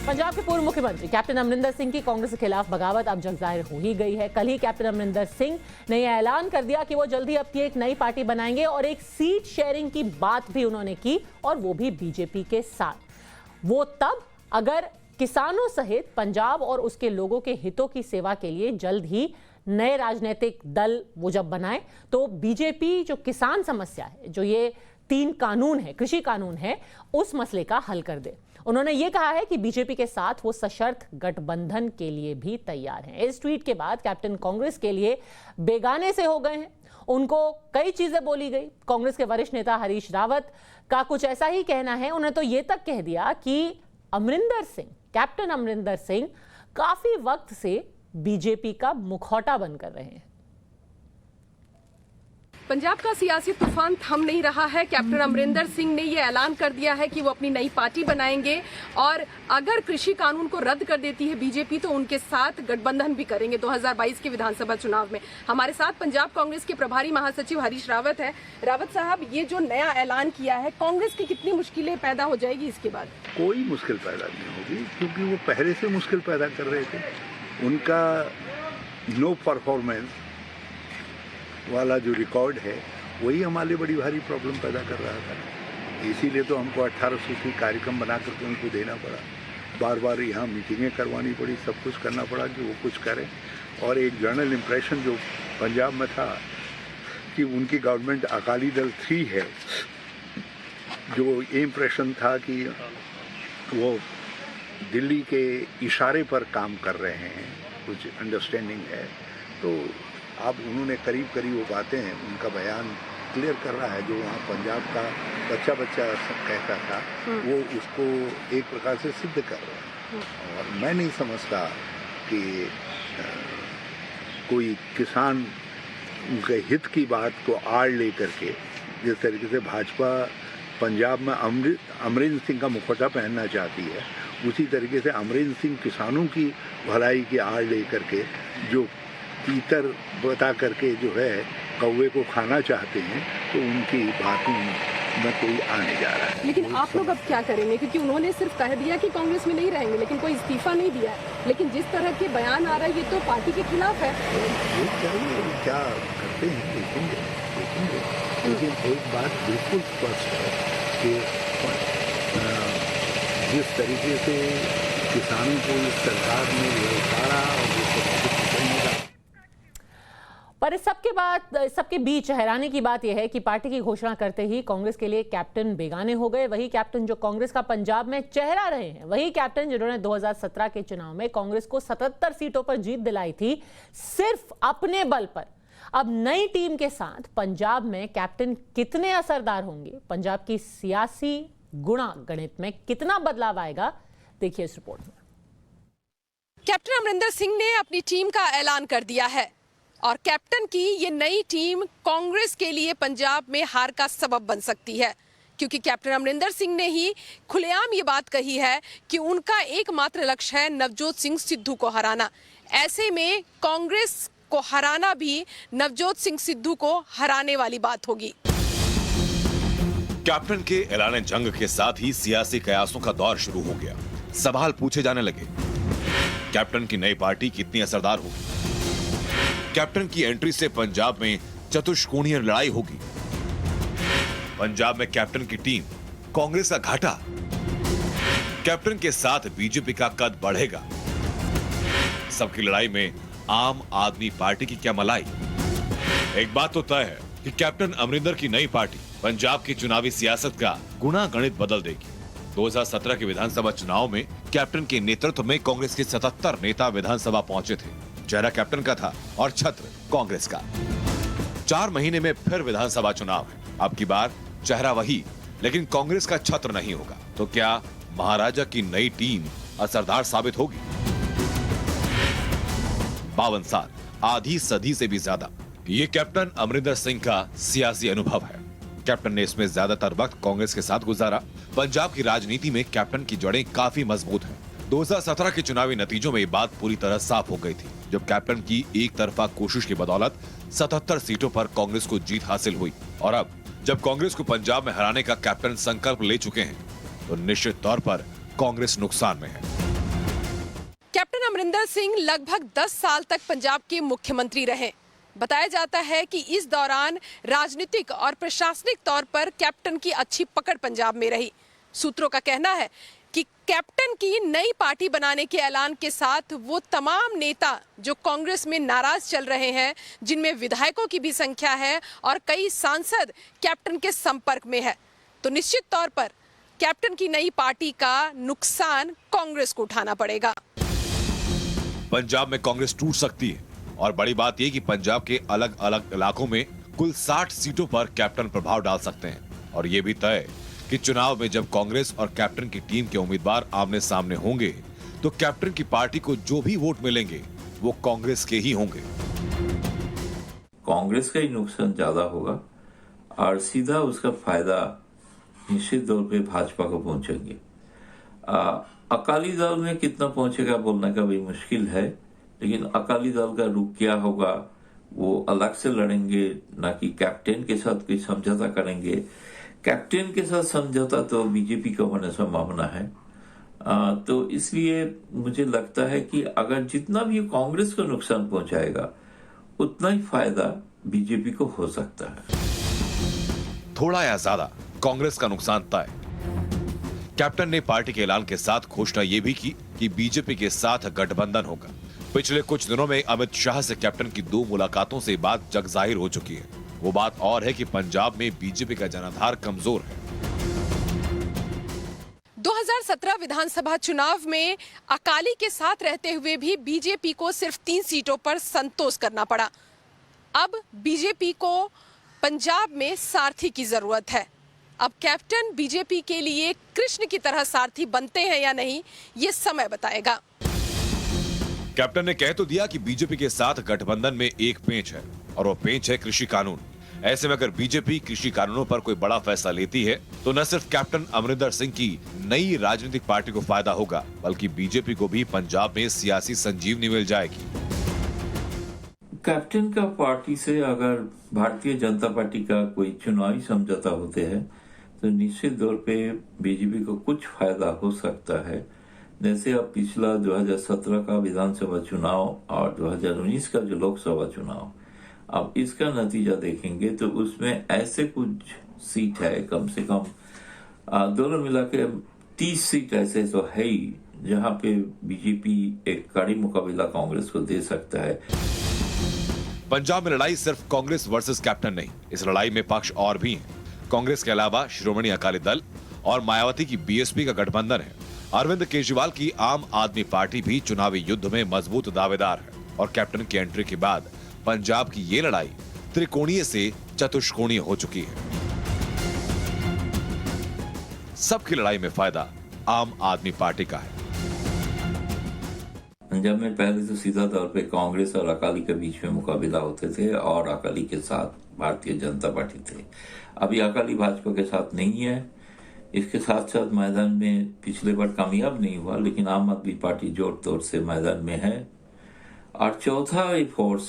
पंजाब के पूर्व मुख्यमंत्री कैप्टन अमरिंदर सिंह की कांग्रेस के खिलाफ बगावत अब जग जाहिर हो ही गई है। कल ही कैप्टन अमरिंदर सिंह ने यह ऐलान कर दिया कि वो जल्दी अपनी एक नई पार्टी बनाएंगे, और एक सीट शेयरिंग की बात भी उन्होंने की, और वो भी बीजेपी के साथ। वो तब अगर किसानों सहित पंजाब और उसके लोगों के हितों की सेवा के लिए जल्द ही नए राजनीतिक दल वो जब बनाए, तो बीजेपी जो किसान समस्या है, जो ये 3 कानून है, कृषि कानून है, उस मसले का हल कर दे। उन्होंने ये कहा है कि बीजेपी के साथ वो सशर्त गठबंधन के लिए भी तैयार हैं। इस ट्वीट के बाद कैप्टन कांग्रेस के लिए बेगाने से हो गए हैं। उनको कई चीजें बोली गई। कांग्रेस के वरिष्ठ नेता हरीश रावत का कुछ ऐसा ही कहना है। उन्होंने तो ये तक कह दिया कि अमरिंदर सिंह, कैप्टन अमरिंदर सिंह काफी वक्त से बीजेपी का मुखौटा बनकर रहे हैं। पंजाब का सियासी तूफान थम नहीं रहा है। कैप्टन अमरिंदर सिंह ने ये ऐलान कर दिया है कि वो अपनी नई पार्टी बनाएंगे और अगर कृषि कानून को रद्द कर देती है बीजेपी तो उनके साथ गठबंधन भी करेंगे 2022 के विधानसभा चुनाव में। हमारे साथ पंजाब कांग्रेस के प्रभारी महासचिव हरीश रावत है। रावत साहब, ये जो नया ऐलान किया है, कांग्रेस की कितनी मुश्किलें पैदा हो जाएगी इसके बाद? कोई मुश्किल पैदा नहीं होगी, क्योंकि वो पहले से मुश्किल पैदा कर रहे थे। उनका नो परफॉर्मेंस वाला जो रिकॉर्ड है वही हमारे लिए बड़ी भारी प्रॉब्लम पैदा कर रहा था। इसीलिए तो हमको 18 सूत्री कार्यक्रम बना करके उनको देना पड़ा, बार बार यहाँ मीटिंगें करवानी पड़ी, सब कुछ करना पड़ा कि वो कुछ करें। और एक जनरल इम्प्रेशन जो पंजाब में था कि उनकी गवर्नमेंट अकाली दल 3 है, जो ये इम्प्रेशन था कि वो दिल्ली के इशारे पर काम कर रहे हैं, कुछ अंडरस्टैंडिंग है। तो अब उन्होंने करीब करीब वो बातें हैं, उनका बयान क्लियर कर रहा है। जो वहाँ पंजाब का बच्चा सब कहता था वो उसको एक प्रकार से सिद्ध कर रहा है। और मैं नहीं समझता कि कोई किसान उनके हित की बात को आड़ ले करके, जिस तरीके से भाजपा पंजाब में अमरिंदर सिंह का मुखौटा पहनना चाहती है, उसी तरीके से अमरिंदर सिंह किसानों की भलाई की आड़ ले करके जो तीतर बता करके जो है कौवे को खाना चाहते हैं, तो उनकी बातों में कोई आने जा रहा है। लेकिन आप लोग अब क्या करेंगे? क्योंकि उन्होंने सिर्फ कह दिया कि कांग्रेस में नहीं रहेंगे, लेकिन कोई इस्तीफा नहीं दिया है। लेकिन जिस तरह के बयान आ रहा है ये तो पार्टी के खिलाफ है। क्या करते हैं देखेंगे। लेकिन एक बात बिल्कुल स्पष्ट है कि जिस तरीके से किसानों को इस सरकार ने ललकारा और पर इस सबके बीच हैरानी की बात यह है कि पार्टी की घोषणा करते ही कांग्रेस के लिए कैप्टन बेगाने हो गए। वही कैप्टन जो कांग्रेस का पंजाब में चेहरा रहे हैं, वही कैप्टन जिन्होंने 2017 के चुनाव में कांग्रेस को 77 सीटों पर जीत दिलाई थी सिर्फ अपने बल पर। अब नई टीम के साथ पंजाब में कैप्टन कितने असरदार होंगे, पंजाब की सियासी गुणा गणित में कितना बदलाव आएगा, देखिए इस रिपोर्ट में। कैप्टन अमरिंदर सिंह ने अपनी टीम का ऐलान कर दिया है और कैप्टन की ये नई टीम कांग्रेस के लिए पंजाब में हार का सबब बन सकती है, क्योंकि कैप्टन अमरिंदर सिंह ने ही खुलेआम ये बात कही है कि उनका एकमात्र लक्ष्य है नवजोत सिंह सिद्धू को हराना। ऐसे में कांग्रेस को हराना भी नवजोत सिंह सिद्धू को हराने वाली बात होगी। कैप्टन के ऐलान जंग के साथ ही सियासी कयासों का दौर शुरू हो गया। सवाल पूछे जाने लगे, कैप्टन की नई पार्टी कितनी असरदार होगी? कैप्टन की एंट्री से पंजाब में चतुष्कोणीय लड़ाई होगी। पंजाब में कैप्टन की टीम कांग्रेस का घाटा, कैप्टन के साथ बीजेपी का कद बढ़ेगा। सबकी लड़ाई में आम आदमी पार्टी की क्या मलाई? एक बात तो तय है कि कैप्टन अमरिंदर की नई पार्टी पंजाब की चुनावी सियासत का गुणा गणित बदल देगी। 2017 के विधानसभा चुनाव में कैप्टन के नेतृत्व में कांग्रेस के 77 नेता विधानसभा पहुंचे थे। चेहरा कैप्टन का था और छत्र कांग्रेस का। 4 महीने में फिर विधानसभा चुनाव है। अब की बार चेहरा वही, लेकिन कांग्रेस का छत्र नहीं होगा। तो क्या महाराजा की नई टीम असरदार साबित होगी? 52 साल, आधी सदी से भी ज्यादा, ये कैप्टन अमरिंदर सिंह का सियासी अनुभव है। कैप्टन ने इसमें ज्यादातर वक्त कांग्रेस के साथ गुजारा। पंजाब की राजनीति में कैप्टन की जड़ें काफी मजबूत हैं। 2017 के चुनावी नतीजों में ये बात पूरी तरह साफ हो गई थी, जब कैप्टन की एक तरफा कोशिश की बदौलत 77 सीटों पर कांग्रेस को जीत हासिल हुई। और अब जब कांग्रेस को पंजाब में हराने का कैप्टन संकल्प ले चुके हैं, तो निश्चित तौर पर कांग्रेस नुकसान में है। कैप्टन अमरिंदर सिंह लगभग 10 साल तक पंजाब के मुख्यमंत्री रहे। बताया जाता है कि इस दौरान राजनीतिक और प्रशासनिक तौर पर कैप्टन की अच्छी पकड़ पंजाब में रही। सूत्रों का कहना है कि कैप्टन की नई पार्टी बनाने के ऐलान के साथ वो तमाम नेता जो कांग्रेस में नाराज चल रहे हैं, जिनमें विधायकों की भी संख्या है और कई सांसद कैप्टन के संपर्क में है, तो निश्चित तौर पर कैप्टन की नई पार्टी का नुकसान कांग्रेस को उठाना पड़ेगा। पंजाब में कांग्रेस टूट सकती है और बड़ी बात यह कि पंजाब के अलग अलग इलाकों में कुल 60 सीटों पर कैप्टन प्रभाव डाल सकते हैं। और ये भी तय कि चुनाव में जब कांग्रेस और कैप्टन की टीम के उम्मीदवार आमने सामने होंगे, तो कैप्टन की पार्टी को जो भी वोट मिलेंगे वो कांग्रेस के ही होंगे। कांग्रेस का ही नुकसान ज्यादा होगा और सीधा उसका फायदा निश्चित तौर पे भाजपा को पहुंचेंगे। अकाली दल में कितना पहुंचेगा बोलने का भी मुश्किल है, लेकिन अकाली दल का रुख क्या होगा वो अलग से लड़ेंगे, ना कि कैप्टन के साथ कोई समझौता करेंगे। कैप्टन के साथ समझौता तो बीजेपी का होने संभावना है। तो इसलिए मुझे लगता है कि अगर जितना भी कांग्रेस को नुकसान पहुंचाएगा उतना ही फायदा बीजेपी को हो सकता है। थोड़ा या ज्यादा कांग्रेस का नुकसान तय। कैप्टन ने पार्टी के ऐलान के साथ घोषणा ये भी की कि बीजेपी के साथ गठबंधन होगा। पिछले कुछ दिनों में अमित शाह से कैप्टन की 2 मुलाकातों से बात जग जाहिर हो चुकी है। वो बात और है कि पंजाब में बीजेपी का जनाधार कमजोर है। 2017 विधानसभा चुनाव में अकाली के साथ रहते हुए भी बीजेपी को सिर्फ 3 सीटों पर संतोष करना पड़ा। अब बीजेपी को पंजाब में सारथी की जरूरत है। अब कैप्टन बीजेपी के लिए कृष्ण की तरह सारथी बनते हैं या नहीं, ये समय बताएगा। कैप्टन ने कह तो दिया कि बीजेपी के साथ गठबंधन में एक पेंच है और वो पेंच है कृषि कानून। ऐसे में अगर बीजेपी कृषि कानूनों पर कोई बड़ा फैसला लेती है तो न सिर्फ कैप्टन अमरिंदर सिंह की नई राजनीतिक पार्टी को फायदा होगा, बल्कि बीजेपी को भी पंजाब में सियासी संजीवनी मिल जाएगी। कैप्टन का पार्टी से अगर भारतीय जनता पार्टी का कोई चुनावी समझौता होते हैं तो निश्चित तौर पे बीजेपी को कुछ फायदा हो सकता है। जैसे अब पिछला 2017 का विधानसभा चुनाव और 2019 का जो लोकसभा चुनाव, अब इसका नतीजा देखेंगे तो उसमें ऐसे कुछ सीट है, कम से कम दोनों मिला के 30 सीट ऐसे तो है ही जहां पे बीजेपी एक कड़ी मुकाबला कांग्रेस को दे सकता है। पंजाब में लड़ाई सिर्फ कांग्रेस वर्सेस कैप्टन नहीं, इस लड़ाई में पक्ष और भी हैं। कांग्रेस के अलावा श्रोमणी अकाली दल और मायावती की बीएसपी का गठबंधन है। अरविंद केजरीवाल की आम आदमी पार्टी भी चुनावी युद्ध में मजबूत दावेदार है और कैप्टन की एंट्री के बाद पंजाब की ये लड़ाई त्रिकोणीय से चतुष्कोणीय हो चुकी है। सबकी लड़ाई में फायदा आम आदमी पार्टी का है। पंजाब में पहले तो सीधा तौर पे कांग्रेस और अकाली के बीच में मुकाबला होते थे और अकाली के साथ भारतीय जनता पार्टी थे। अभी अकाली भाजपा के साथ नहीं है। इसके साथ साथ मैदान में पिछले बार कामयाब नहीं हुआ, लेकिन आम आदमी पार्टी जोर तोड़ से मैदान में है। और चौथा फोर्स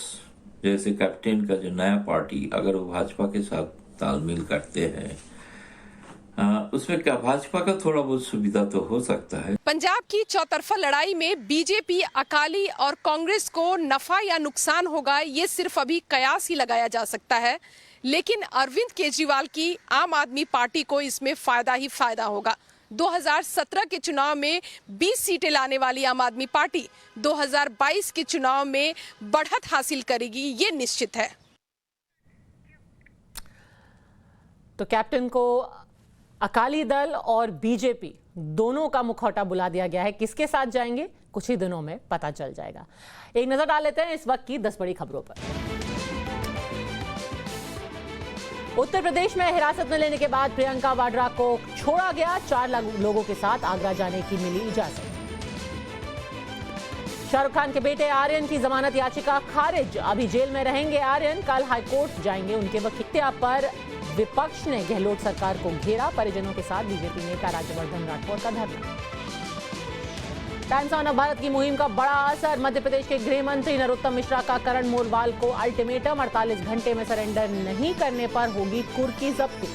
जैसे कैप्टन का जो नया पार्टी, अगर वो भाजपा के साथ तालमेल करते हैं उसमें क्या भाजपा का थोड़ा बहुत सुविधा तो हो सकता है। पंजाब की चौतरफा लड़ाई में बीजेपी, अकाली और कांग्रेस को नफा या नुकसान होगा, ये सिर्फ अभी कयास ही लगाया जा सकता है। लेकिन अरविंद केजरीवाल की आम आदमी पार्टी को इसमें फायदा ही फायदा होगा। 2017 के चुनाव में 20 सीटें लाने वाली आम आदमी पार्टी 2022 के चुनाव में बढ़त हासिल करेगी, ये निश्चित है। तो कैप्टन को अकाली दल और बीजेपी दोनों का मुखौटा बुला दिया गया है। किसके साथ जाएंगे कुछ ही दिनों में पता चल जाएगा। एक नजर डाल लेते हैं इस वक्त की 10 बड़ी खबरों पर। उत्तर प्रदेश में हिरासत में लेने के बाद प्रियंका वाड्रा को छोड़ा गया। 4 लोगों के साथ आगरा जाने की मिली इजाजत। शाहरुख खान के बेटे आर्यन की जमानत याचिका खारिज। अभी जेल में रहेंगे आर्यन, कल हाईकोर्ट जाएंगे उनके वकील। पर विपक्ष ने गहलोत सरकार को घेरा। परिजनों के साथ बीजेपी नेता राज्यवर्धन राठौर का धरना। टाइम्स ऑफ भारत की मुहिम का बड़ा असर। मध्य प्रदेश के गृह मंत्री नरोत्तम मिश्रा का करण मोरवाल को अल्टीमेटम। 48 घंटे में सरेंडर नहीं करने पर होगी कुर्की जब्ती।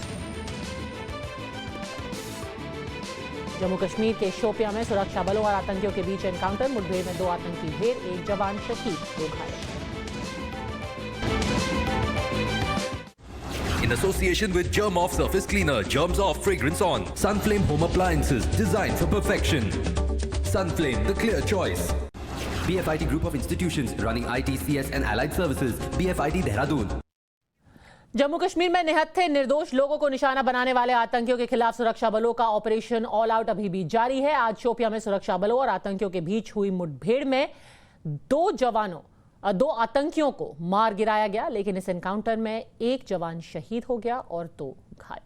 जम्मू कश्मीर के शोपियां में सुरक्षा बलों और आतंकियों के बीच एनकाउंटर। मुठभेड़ में 2 आतंकी ढेर, 1 जवान शहीद, 2 घायल। In association with Germ Off Surface Cleaner, Germs Off Fragrance On, Sunflame Home Appliances, designed for perfection. Sunflame, the clear choice. BFIT Group of Institutions, running IT, CS and Allied Services, BFIT Dehradun. Jammu Kashmir में निहत्थे निर्दोष लोगों को निशाना बनाने वाले आतंकियों के खिलाफ सुरक्षा बलों का ऑपरेशन ऑल आउट अभी भी जारी है। आज शोपियां में सुरक्षा बलों और आतंकियों के बीच हुई मुठभेड़ में 2 आतंकियों को मार गिराया गया, लेकिन इस एनकाउंटर में 1 जवान शहीद हो गया और 2 घायल।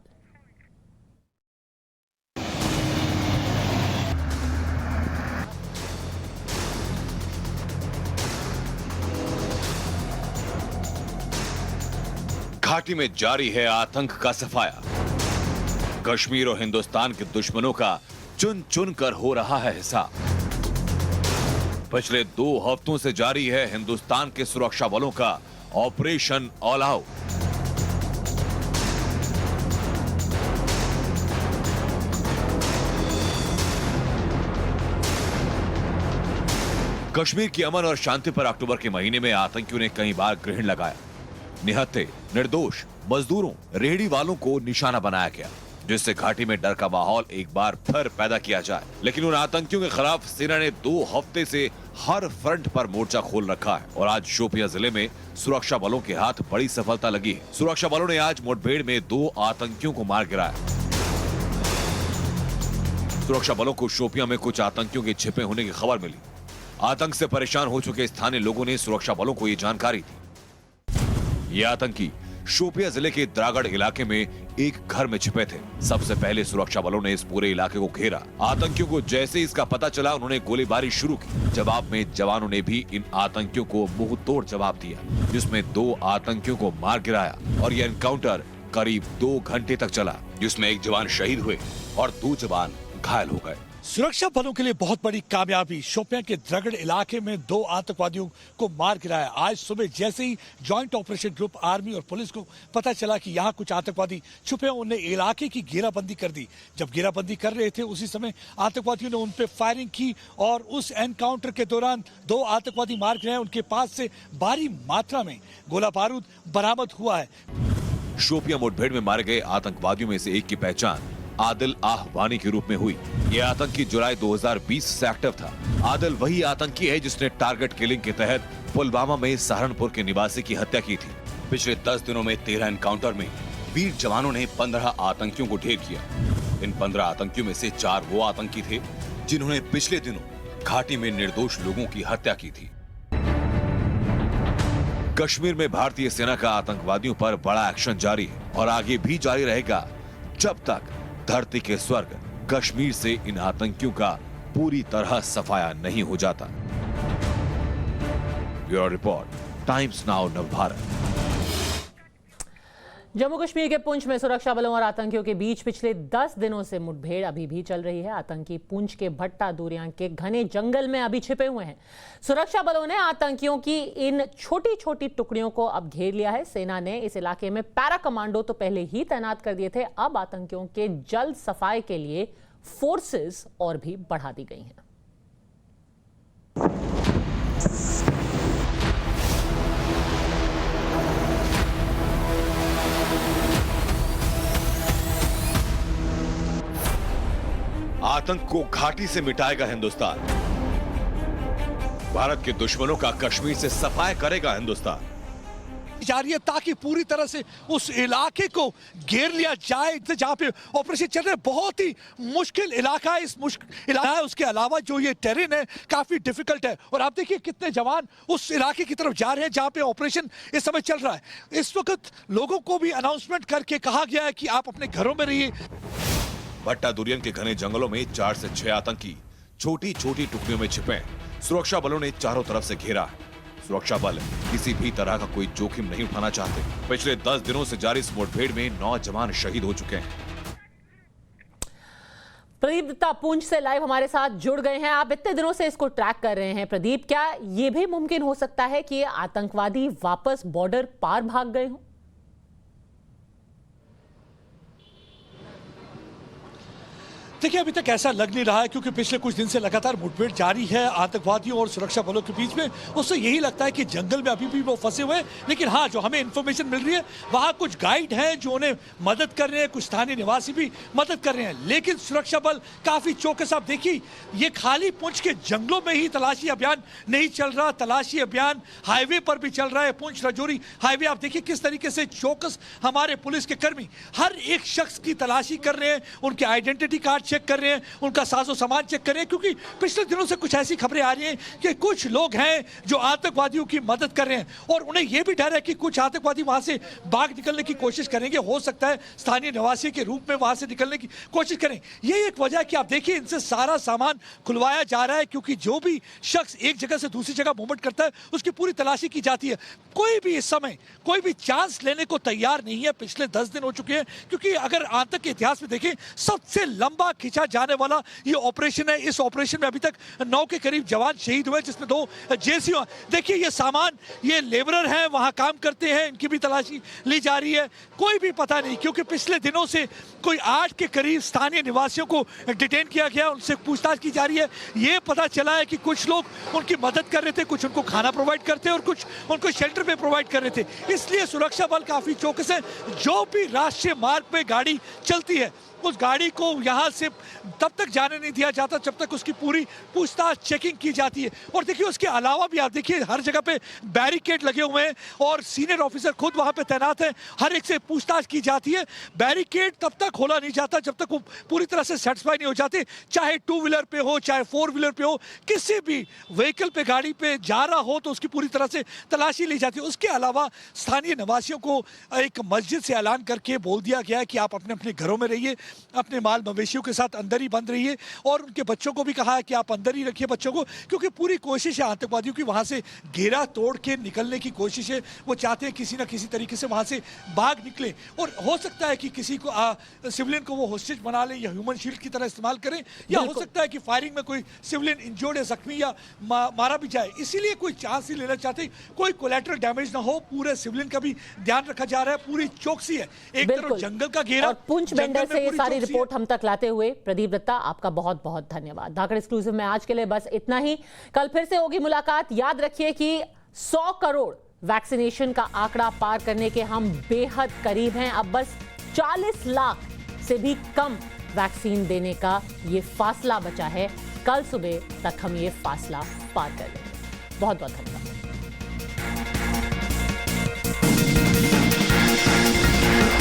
घाटी में जारी है आतंक का सफाया। कश्मीर और हिंदुस्तान के दुश्मनों का चुन चुन कर हो रहा है हिसाब। पिछले 2 हफ्तों से जारी है हिंदुस्तान के सुरक्षा बलों का ऑपरेशन ऑल आउट। कश्मीर की अमन और शांति पर अक्टूबर के महीने में आतंकियों ने कई बार ग्रहण लगाया। निहत्थे, निर्दोष मजदूरों, रेहड़ी वालों को निशाना बनाया गया, जिससे घाटी में डर का माहौल एक बार फिर पैदा किया जाए। लेकिन उन आतंकियों के खिलाफ सेना ने 2 हफ्ते से हर फ्रंट पर मोर्चा खोल रखा है और आज शोपियां जिले में सुरक्षा बलों के हाथ बड़ी सफलता लगी है। सुरक्षा बलों ने आज मुठभेड़ में 2 आतंकियों को मार गिराया। सुरक्षा बलों को शोपियां में कुछ आतंकियों के छिपे होने की खबर मिली। आतंक से परेशान हो चुके स्थानीय लोगों ने सुरक्षा बलों को ये जानकारी दी। ये आतंकी शोपियां जिले के द्रागढ़ इलाके में एक घर में छिपे थे। सबसे पहले सुरक्षा बलों ने इस पूरे इलाके को घेरा। आतंकियों को जैसे ही इसका पता चला, उन्होंने गोलीबारी शुरू की। जवाब में जवानों ने भी इन आतंकियों को मुंह तोड़ जवाब दिया, जिसमें 2 आतंकियों को मार गिराया और यह एनकाउंटर करीब 2 घंटे तक चला, जिसमें एक जवान शहीद हुए और 2 जवान घायल हो गए। सुरक्षा बलों के लिए बहुत बड़ी कामयाबी। शोपियां के द्रगड़ इलाके में 2 आतंकवादियों को मार गिराया। आज सुबह जैसे ही जॉइंट ऑपरेशन ग्रुप आर्मी और पुलिस को पता चला कि यहाँ कुछ आतंकवादी छुपे, उन्होंने इलाके की घेराबंदी कर दी। जब घेराबंदी कर रहे थे, उसी समय आतंकवादियों ने उन पर फायरिंग की और उस एनकाउंटर के दौरान 2 आतंकवादी मार गिराए। उनके पास से भारी मात्रा में गोला बारूद बरामद हुआ है। शोपियां मुठभेड़ में मारे गए आतंकवादियों में से एक की पहचान आदिल आहवानी के रूप में हुई। यह आतंकी जुलाई 2020 से एक्टिव था। आदिल वही आतंकी है जिसने टारगेट किलिंग के तहत पुलवामा में सहारनपुर के निवासी की हत्या की थी। पिछले 10 दिनों में 13 एनकाउंटर में वीर जवानों ने 15 आतंकियों को ढेर किया। इन 15 आतंकियों में से 4 वो आतंकी थे जिन्होंने पिछले दिनों घाटी में निर्दोष लोगों की हत्या की थी। कश्मीर में भारतीय सेना का आतंकवादियों पर बड़ा एक्शन जारी है और आगे भी जारी रहेगा जब तक धरती के स्वर्ग कश्मीर से इन आतंकियों का पूरी तरह सफाया नहीं हो जाता। Bureau report, times now Navbharat. Jammu Kashmir के पुंछ में सुरक्षा बलों और आतंकियों के बीच पिछले 10 दिनों से मुठभेड़ अभी भी चल रही है। आतंकी पुंछ के भट्टा दूरियां के घने जंगल में अभी छिपे हुए हैं। सुरक्षा बलों ने आतंकियों की इन छोटी छोटी टुकड़ियों को अब घेर लिया है। सेना ने इस इलाके में पैरा कमांडो तो पहले ही तैनात कर दिए थे। अब आतंकियों के जल्द सफाई के लिए फोर्सेस और भी बढ़ा दी गई हैं। आतंक को घाटी से मिटाएगा हिंदुस्तान। भारत के दुश्मनों का कश्मीर से सफाया करेगा हिंदुस्तान। जारी है ताकि पूरी तरह से उस इलाके को घेर लिया जाए जहां पे ऑपरेशन चल रहे। बहुत ही मुश्किल इलाका है। इस मुश्किल इलाका है, उसके अलावा जो ये टेरेन है काफी डिफिकल्ट है। और आप देखिए कितने जवान उस इलाके की तरफ जा रहे हैं जहां पे ऑपरेशन इस समय चल रहा है। इस वक्त लोगों को भी अनाउंसमेंट करके कहा गया है कि आप अपने घरों में रहिए। भट्टा दुरियन के घने जंगलों में 4 से 6 आतंकी छोटी छोटी टुकड़ियों में छिपे हैं। सुरक्षा बलों ने चारों तरफ से घेरा है। सुरक्षा बल किसी भी तरह का कोई जोखिम नहीं उठाना चाहते। पिछले 10 दिनों से जारी इस मुठभेड़ में 9 जवान शहीद हो चुके हैं। प्रदीप दत्ता पुंछ से लाइव हमारे साथ जुड़ गए हैं। आप इतने दिनों से इसको ट्रैक कर रहे हैं प्रदीप, क्या ये भी मुमकिन हो सकता है कि ये आतंकवादी वापस बॉर्डर पार भाग गए हों? देखिए अभी तक ऐसा लग नहीं रहा है क्योंकि पिछले कुछ दिन से लगातार मुठभेड़ जारी है आतंकवादियों और सुरक्षा बलों के बीच में। उससे यही लगता है कि जंगल में अभी भी वो फंसे हुए हैं। लेकिन हाँ, जो हमें इंफॉर्मेशन मिल रही है वहाँ कुछ गाइड हैं जो उन्हें मदद कर रहे हैं, कुछ स्थानीय निवासी भी मदद कर रहे हैं। लेकिन सुरक्षा बल काफी चौकस। आप देखिए ये खाली पुंछ के जंगलों में ही तलाशी अभियान नहीं चल रहा, तलाशी अभियान हाईवे पर भी चल रहा है। पुंछ राजौरी हाईवे आप देखिए किस तरीके से चौकस हमारे पुलिस के कर्मी हर एक शख्स की तलाशी कर रहे हैं, उनके आइडेंटिटी कार्ड चेक कर रहे हैं, उनका साजो सामान चेक कर रहे हैं, क्योंकि पिछले दिनों से कुछ ऐसी खबरें आ रही हैं कि कुछ लोग हैं जो आतंकवादियों की मदद कर रहे हैं और उन्हें यह भी डर है कि कुछ आतंकवादी वहां से भाग निकलने की कोशिश करेंगे, हो सकता है स्थानीय निवासी के रूप में वहां से निकलने की कोशिश करें। यही एक वजह है कि आप देखिए इनसे सारा सामान खुलवाया जा रहा है, क्योंकि जो भी शख्स एक जगह से दूसरी जगह मूवमेंट करता है उसकी पूरी तलाशी की जाती है। कोई भी इस समय कोई भी चांस लेने को तैयार नहीं है। पिछले 10 दिन हो चुके हैं, क्योंकि अगर आतंक के इतिहास में देखें सबसे लंबा खींचा जाने वाला ये ऑपरेशन है। इस ऑपरेशन में अभी तक 9 के करीब जवान शहीद हुए, जिसमें 2 जेसी। देखिए ये सामान, ये लेबरर हैं, वहां काम करते हैं, इनकी भी तलाशी ली जा रही है। कोई भी पता नहीं, क्योंकि पिछले दिनों से कोई 8 के करीब स्थानीय निवासियों को डिटेन किया गया, उनसे पूछताछ की जा रही है। ये पता चला है कि कुछ लोग उनकी मदद कर रहे थे, कुछ उनको खाना प्रोवाइड करते हैं और कुछ उनको शेल्टर में प्रोवाइड कर रहे थे। इसलिए सुरक्षा बल काफी चौकस है। जो भी राष्ट्रीय मार्ग पे गाड़ी चलती है उस गाड़ी को यहां से तब तक जाने नहीं दिया जाता जब तक उसकी पूरी पूछताछ चेकिंग की जाती है। और देखिए उसके अलावा भी आप देखिए हर जगह पे बैरिकेड लगे हुए हैं और सीनियर ऑफिसर खुद वहां पे तैनात हैं। हर एक से पूछताछ की जाती है। बैरिकेड तब तक खोला नहीं जाता जब तक वो पूरी तरह से सेटिस्फाई नहीं हो जाते, चाहे 2 व्हीलर पे हो चाहे 4 व्हीलर पे हो, किसी भी व्हीकल पे गाड़ी पे जा रहा हो तो उसकी पूरी तरह से तलाशी ली जाती है। उसके अलावा स्थानीय निवासियों को एक मस्जिद से ऐलान करके बोल दिया गया है कि आप अपने अपने घरों में रहिए, अपने माल मवेशियों के साथ अंदर ही बंद रहिए और उनके बच्चों को भी कहा है कि आप अंदर ही रखिए बच्चों को, क्योंकि पूरी कोशिश है आतंकवादियों की वहां से घेरा तोड़ के निकलने की कोशिश है। वो चाहते हैं किसी ना किसी तरीके से वहां से भाग निकले और हो सकता है कि किसी को सिविलियन को वो होस्टेज बना ले या ह्यूमन शील्ड की तरह इस्तेमाल करें, या हो सकता है कि फायरिंग में कोई सिविलियन इंजर्ड या जख्मी या मारा भी जाए। इसीलिए कोई चांस ही लेना चाहते, कोई कोलैटरल डैमेज ना हो, पूरे सिविलियन का भी ध्यान रखा जा रहा है। पूरी चौकसी है, एक तरफ जंगल का घेरा और पुंछ बेंडर से ये सारी रिपोर्ट हम तक लाते हुए प्रदीप दत्ता आपका बहुत बहुत धन्यवाद। धाकड़ एक्सक्लूसिव में आज के लिए बस इतना ही। कल फिर से होगी मुलाकात। याद रखिए कि 100 करोड़ वैक्सीनेशन का आंकड़ा पार करने के हम बेहद करीब हैं। अब बस 40 लाख से भी कम वैक्सीन देने का ये फासला बचा है। कल सुबह तक हम ये फासला पार कर लेंगे। बहुत बहुत धन्यवाद।